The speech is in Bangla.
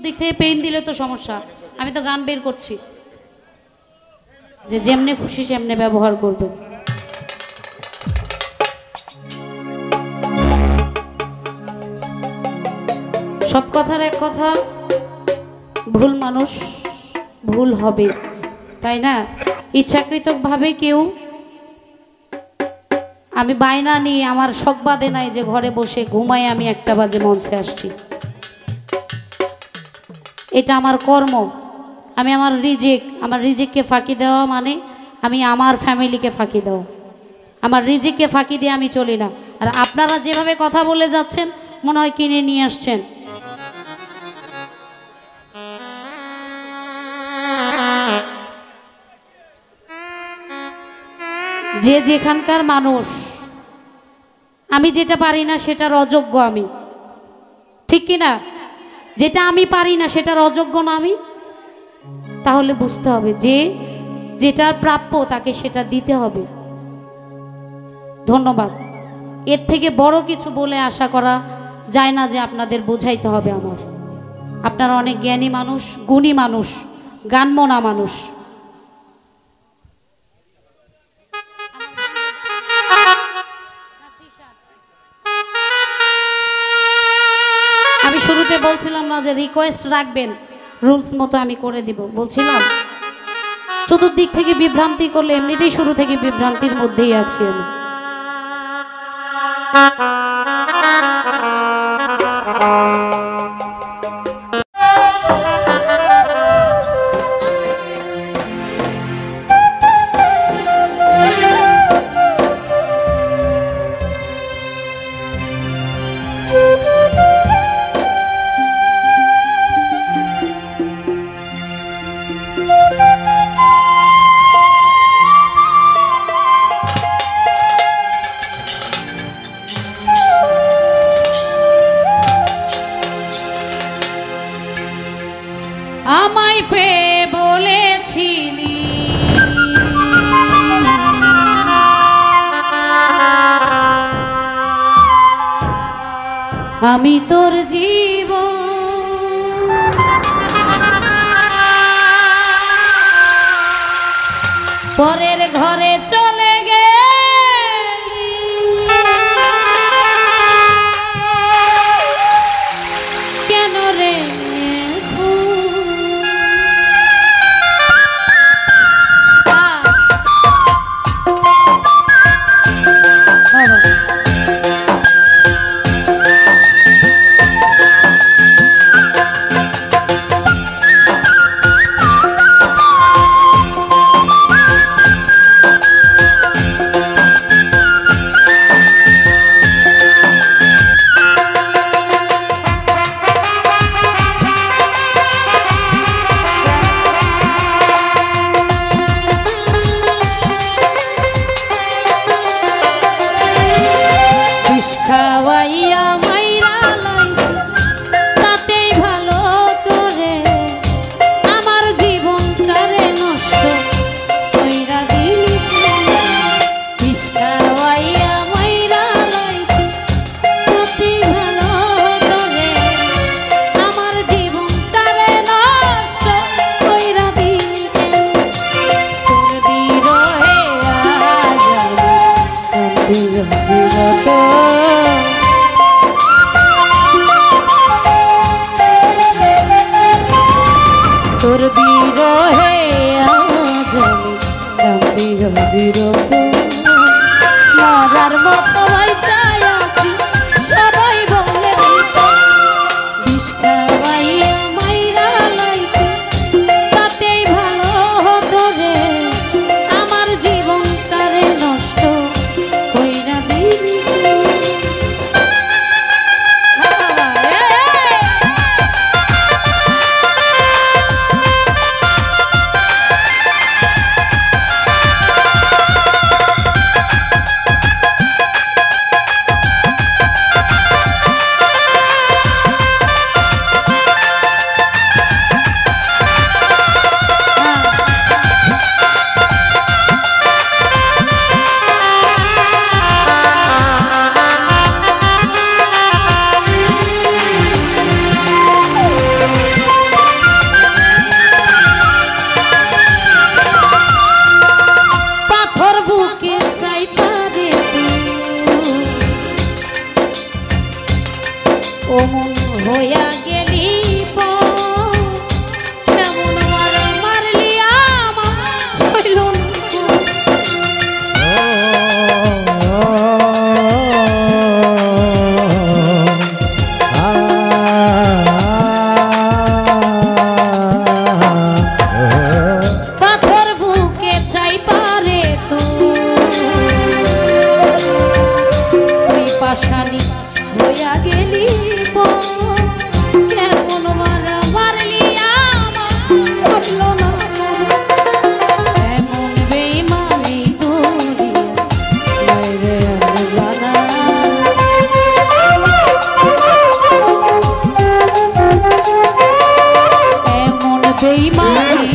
দিক থেকে পেইন দিলে তো সমস্যা। আমি তো গান বের করছি যে যেমনে খুশি সেমনে ব্যবহার করবেন। সব কথার এক কথা, ভুল মানুষ ভুল হবে, তাই না? ইচ্ছাকৃতভাবে কেউ, আমি বায়না নিয়ে আমার শখ বাদে নাই যে ঘরে বসে ঘুমাই আমি 1টা বাজে মঞ্চে আসছি। এটা আমার কর্ম। আমি আমার রিজিককে ফাঁকি দেওয়া মানে আমি আমার ফ্যামিলিকে ফাঁকি দেওয়া। আমার রিজিককে ফাঁকি দিয়ে আমি চলি না। আর আপনারা যেভাবে কথা বলে যাচ্ছেন মনে হয় কিনে নিয়ে আসছেন। যে যেখানকার মানুষ, আমি যেটা পারি না সেটার অযোগ্য আমি, ঠিক কিনা? যেটা আমি পারি না সেটার অযোগ্য না আমি। তাহলে বুঝতে হবে যে যেটার প্রাপ্য তাকে সেটা দিতে হবে। ধন্যবাদ। এর থেকে বড় কিছু বলে আশা করা যায় না যে আপনাদের বোঝাইতে হবে আমার। আপনারা অনেক জ্ঞানী মানুষ, গুণী মানুষ, গানমনা মানুষ। আমি শুরুতে বলছিলাম না যে রিকোয়েস্ট রাখবেন, রুলস মতো আমি করে দিব বলছিলাম। চতুর্দিক থেকে বিভ্রান্তি করলে এমনিতেই শুরু থেকে বিভ্রান্তির মধ্যেই আছি আমি। আমায় পেয়ে বলেছিলি আমি তোর জীবন, পরের ঘরে চলে গেলি কেন রে? তোর বিরহে আজ আমি কাঁদি বিরত, মরার মতো চাই আছি সবাই বলে বিষ খাওয়াইয়া মাইরা লাইতে তাতেই ভালো হতো রে, আমার জীবনটারে নষ্ট কইরা দিলি। বেঈমানি